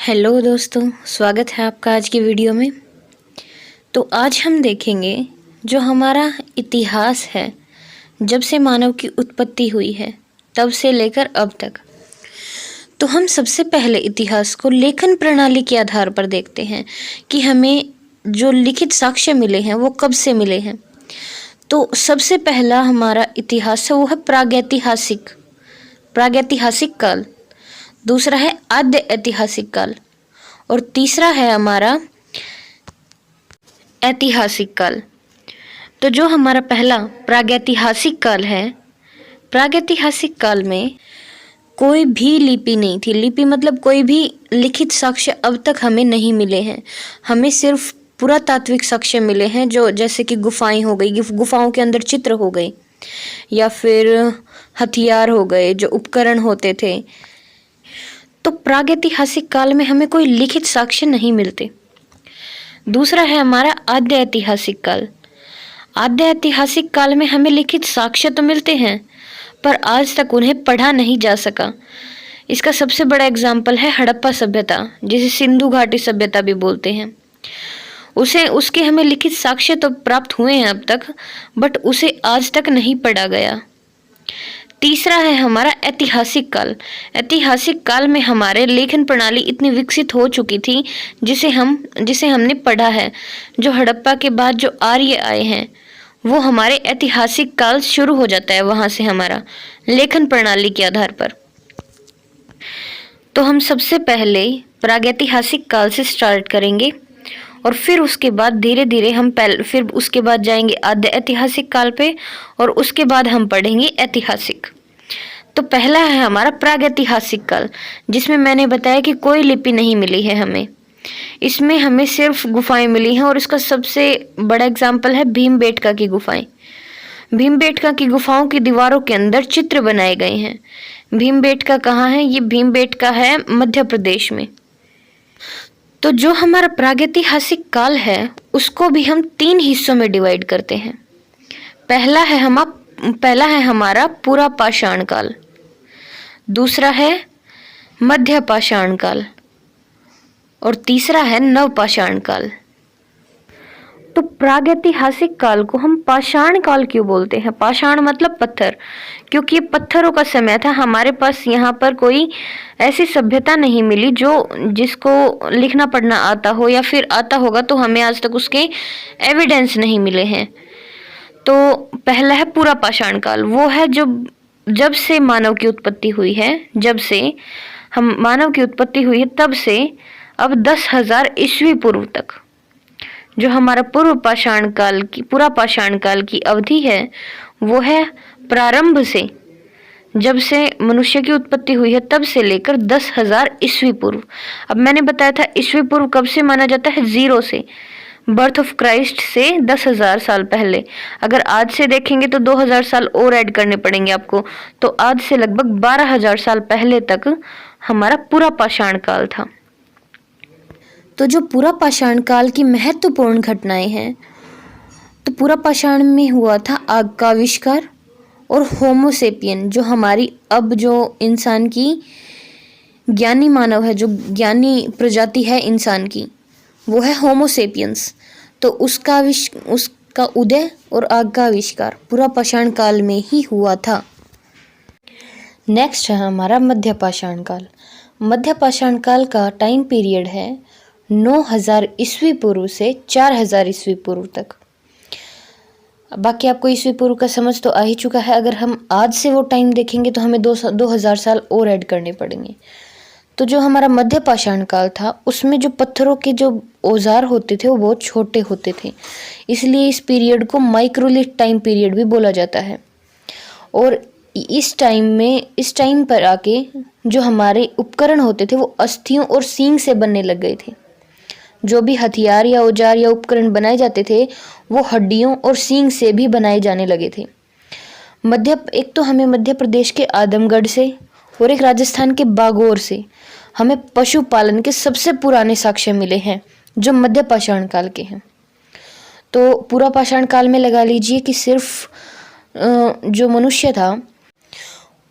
Hello दोस्तों, स्वागत है आपका आज की वीडियो में। तो आज हम देखेंगे जो हमारा इतिहास है, जब से मानव की उत्पत्ति हुई है तब से लेकर अब तक। तो हम सबसे पहले इतिहास को लेखन प्रणाली के आधार पर देखते हैं कि हमें जो लिखित साक्ष्य मिले हैं वो कब से मिले हैं। तो सबसे पहला हमारा इतिहास है वो है प्रागैतिहासिक काल। दूसरा है आद्य ऐतिहासिक काल और तीसरा है हमारा ऐतिहासिक काल। तो जो हमारा पहला प्रागैतिहासिक काल है, प्रागैतिहासिक काल में कोई भी लिपि नहीं थी। लिपि मतलब कोई भी लिखित साक्ष्य अब तक हमें नहीं मिले हैं। हमें सिर्फ पुरातात्विक साक्ष्य मिले हैं, जो जैसे कि गुफाएं हो गई, गुफाओं के अंदर चित्र हो गए या फिर हथियार हो गए, जो उपकरण होते थे। तो प्रागैतिहासिक काल में हमें कोई लिखित साक्ष्य नहीं मिलते। दूसरा है हमारा आद्य ऐतिहासिक काल। आद्य ऐतिहासिक काल में हमें लिखित साक्ष्य तो मिलते हैं, पर आज तक उन्हें पढ़ा नहीं जा सका। इसका सबसे बड़ा एग्जाम्पल है हड़प्पा सभ्यता, जिसे सिंधु घाटी सभ्यता भी बोलते हैं। उसके हमें लिखित साक्ष्य तो प्राप्त हुए हैं अब तक, बट उसे आज तक नहीं पढ़ा गया। तीसरा है हमारा ऐतिहासिक काल। ऐतिहासिक काल में हमारे लेखन प्रणाली इतनी विकसित हो चुकी थी जिसे हमने पढ़ा है। जो हड़प्पा के बाद जो आर्य आए हैं, वो हमारे ऐतिहासिक काल शुरू हो जाता है वहां से हमारा लेखन प्रणाली के आधार पर। तो हम सबसे पहले प्रागैतिहासिक काल से स्टार्ट करेंगे और फिर उसके बाद धीरे धीरे फिर उसके बाद जाएंगे आद्य ऐतिहासिक काल पे और उसके बाद हम पढ़ेंगे ऐतिहासिक। तो पहला है हमारा प्रागैतिहासिक काल, जिसमें मैंने बताया कि कोई लिपि नहीं मिली है हमें। इसमें हमें सिर्फ गुफाएं मिली हैं और इसका सबसे बड़ा एग्जाम्पल है भीमबेटका की गुफाएं। भीमबेटका की गुफाओं की दीवारों के अंदर चित्र बनाए गए हैं। भीमबेटका कहाँ है? ये भीमबेटका है मध्य प्रदेश में। तो जो हमारा प्रागैतिहासिक काल है उसको भी हम 3 हिस्सों में डिवाइड करते हैं। पहला है हमारा पूरा पाषाण काल, दूसरा है मध्य पाषाण काल और तीसरा है नवपाषाण काल। तो प्रागैतिहासिक काल को हम पाषाण काल क्यों बोलते हैं? पाषाण मतलब पत्थर, क्योंकि ये पत्थरों का समय था। हमारे पास यहाँ पर कोई ऐसी सभ्यता नहीं मिली जिसको लिखना पढ़ना आता हो, या फिर आता होगा तो हमें आज तक उसके एविडेंस नहीं मिले हैं। तो पहला है पूरा पाषाण काल। वो है जब से मानव की उत्पत्ति हुई है, जब से मानव की उत्पत्ति हुई है तब से अब 10,000 ईस्वी पूर्व तक जो हमारा पूरा पाषाण काल की अवधि है, वो है प्रारंभ से, जब से मनुष्य की उत्पत्ति हुई है तब से लेकर 10,000 ईस्वी पूर्व। अब मैंने बताया था ईस्वी पूर्व कब से माना जाता है? 0 से, बर्थ ऑफ क्राइस्ट से 10,000 साल पहले। अगर आज से देखेंगे तो 2,000 साल और ऐड करने पड़ेंगे आपको, तो आज से लगभग 12,000 साल पहले तक हमारा पूरा पाषाण काल था। तो जो पूरा पाषाण काल की महत्वपूर्ण घटनाएं हैं, तो पूरा पाषाण में हुआ था आग का आविष्कार और होमोसेपियन, जो हमारी अब जो इंसान की ज्ञानी मानव है, जो ज्ञानी प्रजाति है इंसान की, वो है होमोसेपियंस। तो उसका उदय और आग का आविष्कार पूरा पाषाण काल में ही हुआ था। नेक्स्ट है हमारा मध्य पाषाण काल। मध्य पाषाण काल का टाइम पीरियड है 9,000 ईस्वी पूर्व से 4,000 ईस्वी पूर्व तक। बाकी आपको ईस्वी पूर्व का समझ तो आ ही चुका है। अगर हम आज से वो टाइम देखेंगे तो हमें 2,000 साल और ऐड करने पड़ेंगे। तो जो हमारा मध्य पाषाण काल था, उसमें जो पत्थरों के जो औजार होते थे वो बहुत छोटे होते थे, इसलिए इस पीरियड को माइक्रोलिथ टाइम पीरियड भी बोला जाता है। और इस टाइम पर आके जो हमारे उपकरण होते थे वो अस्थियों और सींग से बनने लग गए थे। जो भी हथियार या औजार या उपकरण बनाए जाते थे वो हड्डियों और सींग से भी बनाए जाने लगे थे। एक तो हमें मध्य प्रदेश के आदमगढ़ से और एक राजस्थान के बागौर से हमें पशुपालन के सबसे पुराने साक्ष्य मिले हैं, जो मध्य पाषाण काल के हैं। तो पूरा पाषाण काल में लगा लीजिए कि सिर्फ जो मनुष्य था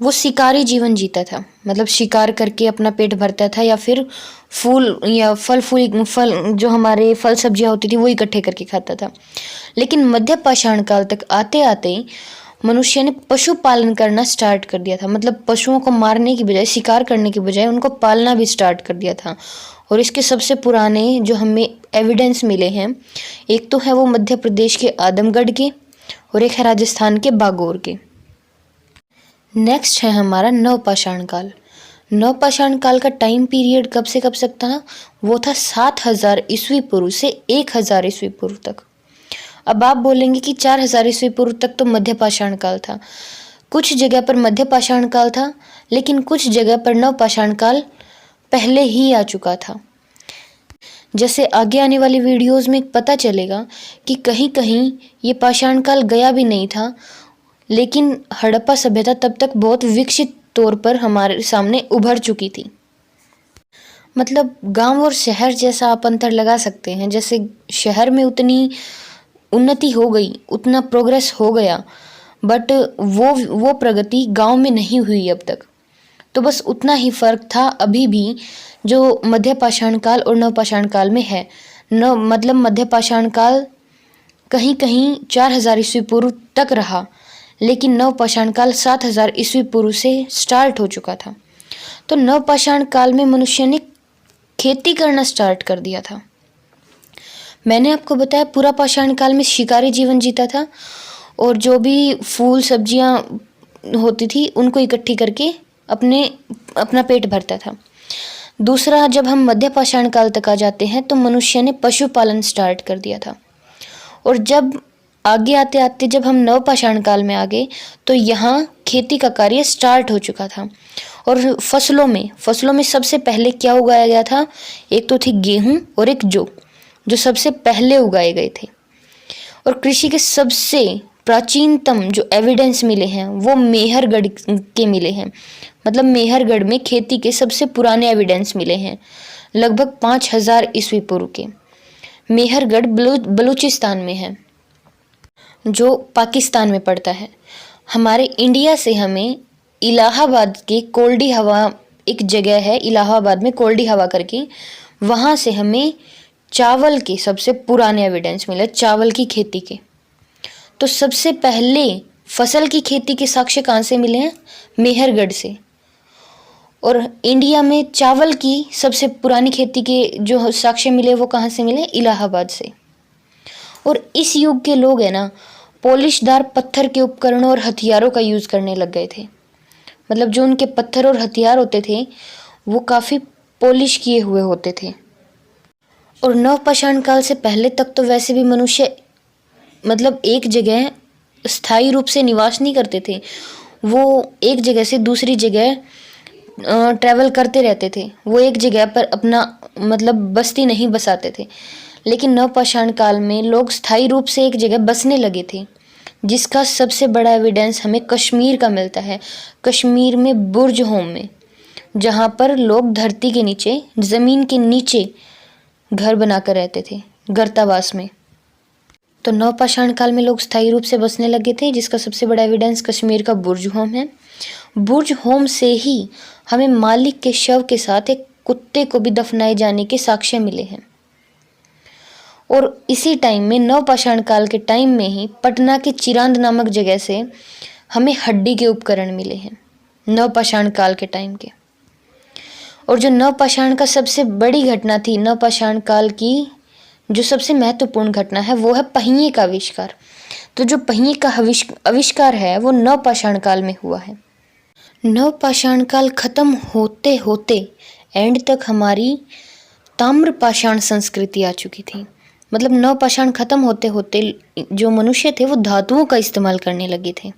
वो शिकारी जीवन जीता था, मतलब शिकार करके अपना पेट भरता था, या फिर फूल या फल जो हमारे फल सब्जियां होती थी वो इकट्ठे करके खाता था। लेकिन मध्य पाषाण काल तक आते आते मनुष्य ने पशुपालन करना स्टार्ट कर दिया था। मतलब पशुओं को मारने की बजाय, शिकार करने की बजाय उनको पालना भी स्टार्ट कर दिया था। और इसके सबसे पुराने जो हमें एविडेंस मिले हैं, एक तो है वो मध्य प्रदेश के आदमगढ़ के और एक है राजस्थान के बागोर के। नेक्स्ट है हमारा नवपाषाण काल। नवपाषाण काल का टाइम पीरियड कब से कब तक था? वो था 7000 ईस्वी पूर्व से 1000 ईस्वी पूर्व तक। अब आप बोलेंगे कि 4000 ईस्वी पूर्व तक तो मध्य पाषाण काल था। कुछ जगह पर मध्य पाषाण काल था, लेकिन कुछ जगह पर नवपाषाण काल पहले ही आ चुका था। जैसे आगे आने वाली वीडियोस में पता चलेगा कि कहीं कहीं ये पाषाण काल गया भी नहीं था, लेकिन हड़प्पा सभ्यता तब तक बहुत विकसित तौर पर हमारे सामने उभर चुकी थी। मतलब गांव और शहर जैसा आप अंतर लगा सकते हैं। जैसे शहर में उतनी उन्नति हो गई, उतना प्रोग्रेस हो गया, बट वो प्रगति गांव में नहीं हुई अब तक। तो बस उतना ही फर्क था अभी भी जो मध्य पाषाण काल और नवपाषाण काल में है। मतलब मध्य पाषाण काल कहीं कहीं 4000 ईस्वी पूर्व तक रहा, लेकिन नवपाषाण काल 7000 ईस्वी पूर्व से स्टार्ट हो चुका था। तो नवपाषाण काल में मनुष्य ने खेती करना स्टार्ट कर दिया था। मैंने आपको बताया पूरा पाषाण काल में शिकारी जीवन जीता था और जो भी फूल सब्जियां होती थी उनको इकट्ठी करके अपना पेट भरता था। दूसरा, जब हम मध्य पाषाण काल तक आ जाते हैं तो मनुष्य ने पशुपालन स्टार्ट कर दिया था। और जब आगे आते आते जब हम नवपाषाण काल में आ गए तो यहाँ खेती का कार्य स्टार्ट हो चुका था। और फसलों में सबसे पहले क्या उगाया गया था? एक तो थी गेहूं और एक जो सबसे पहले उगाए गए थे। और कृषि के सबसे प्राचीनतम जो एविडेंस मिले हैं वो मेहरगढ़ के मिले हैं। मतलब मेहरगढ़ में खेती के सबसे पुराने एविडेंस मिले हैं, लगभग 5000 ईस्वी पूर्व के। मेहरगढ़ बलूचिस्तान में है, जो पाकिस्तान में पड़ता है। हमारे इंडिया से हमें इलाहाबाद के कोल्डी हवा एक जगह है, इलाहाबाद में कोल्डी हवा करके, वहाँ से हमें चावल के सबसे पुराने एविडेंस मिले, चावल की खेती के। तो सबसे पहले फसल की खेती के साक्ष्य कहाँ से मिले हैं? मेहरगढ़ से। और इंडिया में चावल की सबसे पुरानी खेती के जो साक्ष्य मिले वो कहाँ से मिले? इलाहाबाद से। और इस युग के लोग है ना, पॉलिशदार पत्थर के उपकरणों और हथियारों का यूज़ करने लग गए थे। मतलब जो उनके पत्थर और हथियार होते थे वो काफ़ी पॉलिश किए हुए होते थे। और नवपाषाण काल से पहले तक तो वैसे भी मनुष्य मतलब एक जगह स्थायी रूप से निवास नहीं करते थे। वो एक जगह से दूसरी जगह ट्रैवल करते रहते थे। वो एक जगह पर अपना मतलब बस्ती नहीं बसाते थे। लेकिन नवपाषाण काल में लोग स्थायी रूप से एक जगह बसने लगे थे, जिसका सबसे बड़ा एविडेंस हमें कश्मीर का मिलता है। कश्मीर में बुर्ज होम में, जहाँ पर लोग धरती के नीचे, ज़मीन के नीचे घर बनाकर रहते थे, गर्तावास में। तो नवपाषाण काल में लोग स्थायी रूप से बसने लगे थे, जिसका सबसे बड़ा एविडेंस कश्मीर का बुर्ज होम है। बुर्ज होम से ही हमें मालिक के शव के साथ एक कुत्ते को भी दफनाए जाने के साक्ष्य मिले हैं। और इसी टाइम में, नवपाषाण काल के टाइम में ही, पटना के चिरांद नामक जगह से हमें हड्डी के उपकरण मिले हैं, नवपाषाण काल के टाइम के। और जो नवपाषाण का सबसे बड़ी घटना थी, नवपाषाण काल की जो सबसे महत्वपूर्ण घटना है वो है पहिए का आविष्कार। तो जो पहिए का आविष्कार है वो नवपाषाण काल में हुआ है। नवपाषाण काल खत्म होते होते एंड तक हमारी ताम्रपाषाण संस्कृति आ चुकी थी। मतलब नवपाषाण खत्म होते होते जो मनुष्य थे वो धातुओं का इस्तेमाल करने लगे थे,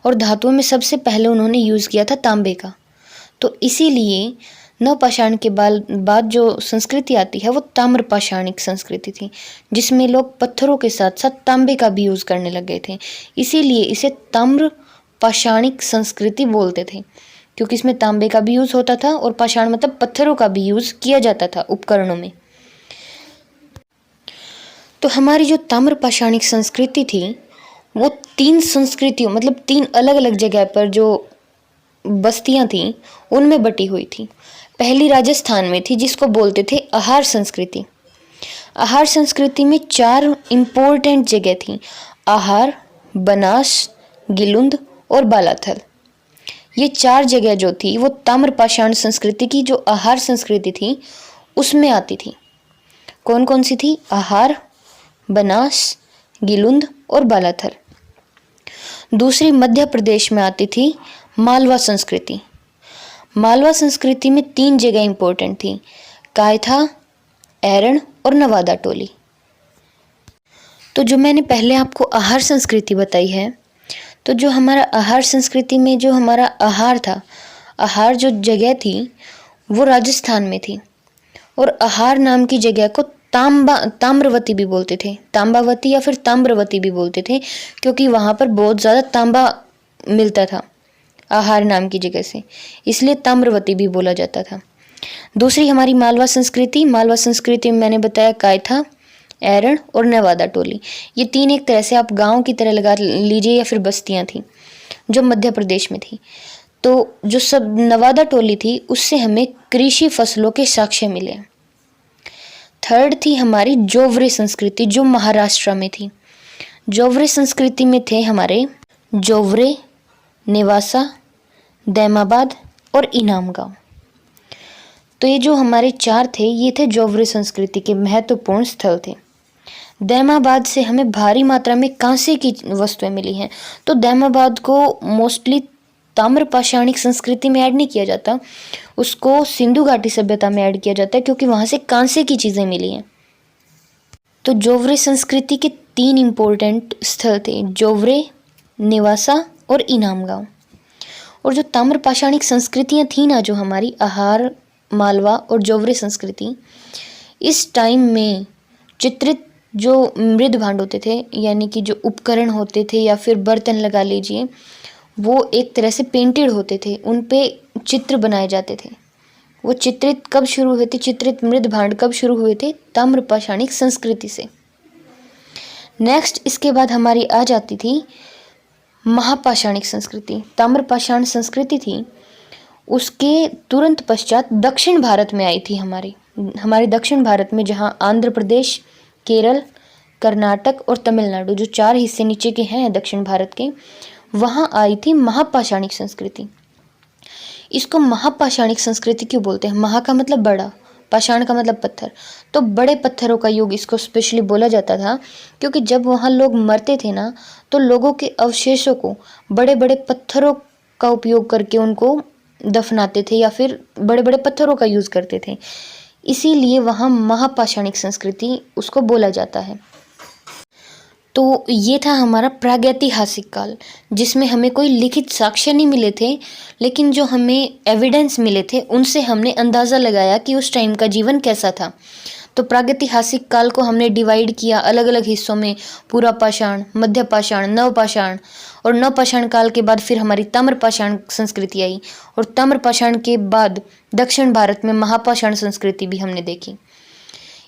और धातुओं में सबसे पहले उन्होंने यूज़ किया था तांबे का। तो इसीलिए नवपाषाण के बाद जो संस्कृति आती है वो ताम्रपाषाणिक संस्कृति थी, जिसमें लोग पत्थरों के साथ साथ तांबे का भी यूज़ करने लग गए थे। इसीलिए इसे ताम्रपाषाणिक संस्कृति बोलते थे, क्योंकि इसमें तांबे का भी यूज़ होता था और पाषाण मतलब पत्थरों का भी यूज़ किया जाता था उपकरणों में। तो हमारी जो ताम्रपाषाणिक संस्कृति थी वो 3 संस्कृतियों, मतलब 3 अलग अलग जगह पर जो बस्तियां थीं उनमें बटी हुई थी। पहली राजस्थान में थी जिसको बोलते थे आहार संस्कृति। आहार संस्कृति में 4 इम्पोर्टेंट जगह थी, आहार, बनास, गिलुंद और बालाथल। ये 4 जगह जो थी वो ताम्रपाषाण संस्कृति की जो आहार संस्कृति थी उसमें आती थी। कौन कौन सी थी? आहार, बनास, गिलुंद और बालाथल। दूसरी मध्य प्रदेश में आती थी मालवा संस्कृति। मालवा संस्कृति में 3 जगह इंपॉर्टेंट थी, कायथा, एरण और नवादा टोली। तो जो मैंने पहले आपको आहार संस्कृति बताई है, तो जो हमारा आहार संस्कृति में जो हमारा आहार था, आहार जो जगह थी वो राजस्थान में थी। और आहार नाम की जगह को ताम्रवती भी बोलते थे, तांबावती या फिर ताम्रवती भी बोलते थे, क्योंकि वहाँ पर बहुत ज़्यादा तांबा मिलता था आहार नाम की जगह से, इसलिए ताम्रवती भी बोला जाता था। दूसरी हमारी मालवा संस्कृति। मालवा संस्कृति में मैंने बताया कायथा, एरण और नवादा टोली। ये 3 एक तरह से आप गांव की तरह लगा लीजिए या फिर बस्तियां थी जो मध्य प्रदेश में थी। तो जो सब नवादा टोली थी उससे हमें कृषि फसलों के साक्ष्य मिले। थर्ड थी हमारी जोवरे संस्कृति जो महाराष्ट्र में थी। जोवरे संस्कृति में थे हमारे जोवरे, नेवासा, दैमाबाद और इनाम गांव। तो ये जो हमारे 4 थे ये थे जोवरे संस्कृति के महत्वपूर्ण स्थल थे। दैमाबाद से हमें भारी मात्रा में कांसे की वस्तुएं मिली हैं। तो दैमाबाद को मोस्टली ताम्रपाषाणिक संस्कृति में ऐड नहीं किया जाता, उसको सिंधु घाटी सभ्यता में ऐड किया जाता है क्योंकि वहाँ से कांसे की चीज़ें मिली हैं। तो जोवरे संस्कृति के 3 इम्पोर्टेंट स्थल थे, जोवरे, नेवासा और इनाम गाँव। और जो ताम्रपाषाणिक संस्कृतियाँ थी ना, जो हमारी आहार, मालवा और जोवरे संस्कृति, इस टाइम में चित्रित जो मृद भांड होते थे, यानी कि जो उपकरण होते थे या फिर बर्तन लगा लीजिए, वो एक तरह से पेंटेड होते थे, उन पे चित्र बनाए जाते थे। वो चित्रित कब शुरू हुए थे? चित्रित मृद भांड कब शुरू हुए थे? ताम्रपाषाणिक संस्कृति से। नेक्स्ट इसके बाद हमारी आ जाती थी महापाषाणिक संस्कृति। ताम्रपाषाण संस्कृति थी, उसके तुरंत पश्चात दक्षिण भारत में आई थी हमारे दक्षिण भारत में, जहाँ आंध्र प्रदेश, केरल, कर्नाटक और तमिलनाडु जो 4 हिस्से नीचे के हैं दक्षिण भारत के, वहाँ आई थी महापाषाणिक संस्कृति। इसको महापाषाणिक संस्कृति क्यों बोलते हैं? महा का मतलब बड़ा, पाषाण का मतलब पत्थर। तो बड़े पत्थरों का युग इसको स्पेशली बोला जाता था, क्योंकि जब वहाँ लोग मरते थे ना, तो लोगों के अवशेषों को बड़े बड़े पत्थरों का उपयोग करके उनको दफनाते थे या फिर बड़े बड़े पत्थरों का यूज़ करते थे, इसीलिए वहाँ महापाषाणिक संस्कृति उसको बोला जाता है। तो ये था हमारा प्रागैतिहासिक काल, जिसमें हमें कोई लिखित साक्ष्य नहीं मिले थे, लेकिन जो हमें एविडेंस मिले थे उनसे हमने अंदाज़ा लगाया कि उस टाइम का जीवन कैसा था। तो प्रागैतिहासिक काल को हमने डिवाइड किया अलग अलग हिस्सों में, पूरा पाषाण, मध्य पाषाण, नवपाषाण, और नवपाषाण काल के बाद फिर हमारी ताम्रपाषाण संस्कृति आई, और ताम्रपाषाण के बाद दक्षिण भारत में महापाषाण संस्कृति भी हमने देखी।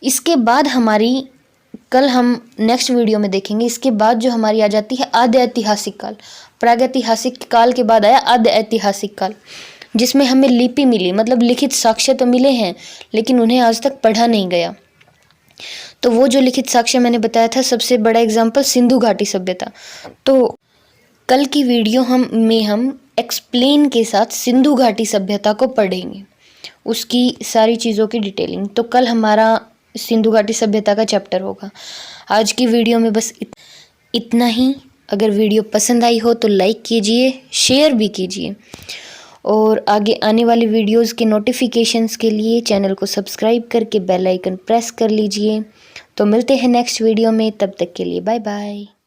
इसके बाद हमारी कल हम नेक्स्ट वीडियो में देखेंगे, इसके बाद जो हमारी आ जाती है आद्य ऐतिहासिक काल। प्रागैतिहासिक काल के बाद आया आद्य ऐतिहासिक काल, जिसमें हमें लिपि मिली, मतलब लिखित साक्ष्य तो मिले हैं लेकिन उन्हें आज तक पढ़ा नहीं गया। तो वो जो लिखित साक्ष्य मैंने बताया था, सबसे बड़ा एग्जाम्पल सिंधु घाटी सभ्यता। तो कल की वीडियो हम एक्सप्लेन के साथ सिंधु घाटी सभ्यता को पढ़ेंगे, उसकी सारी चीज़ों की डिटेलिंग। तो कल हमारा सिंधु घाटी सभ्यता का चैप्टर होगा। आज की वीडियो में बस इतना ही। अगर वीडियो पसंद आई हो तो लाइक कीजिए, शेयर भी कीजिए, और आगे आने वाली वीडियोस के नोटिफिकेशंस के लिए चैनल को सब्सक्राइब करके बेल आइकन प्रेस कर लीजिए। तो मिलते हैं नेक्स्ट वीडियो में, तब तक के लिए बाय बाय।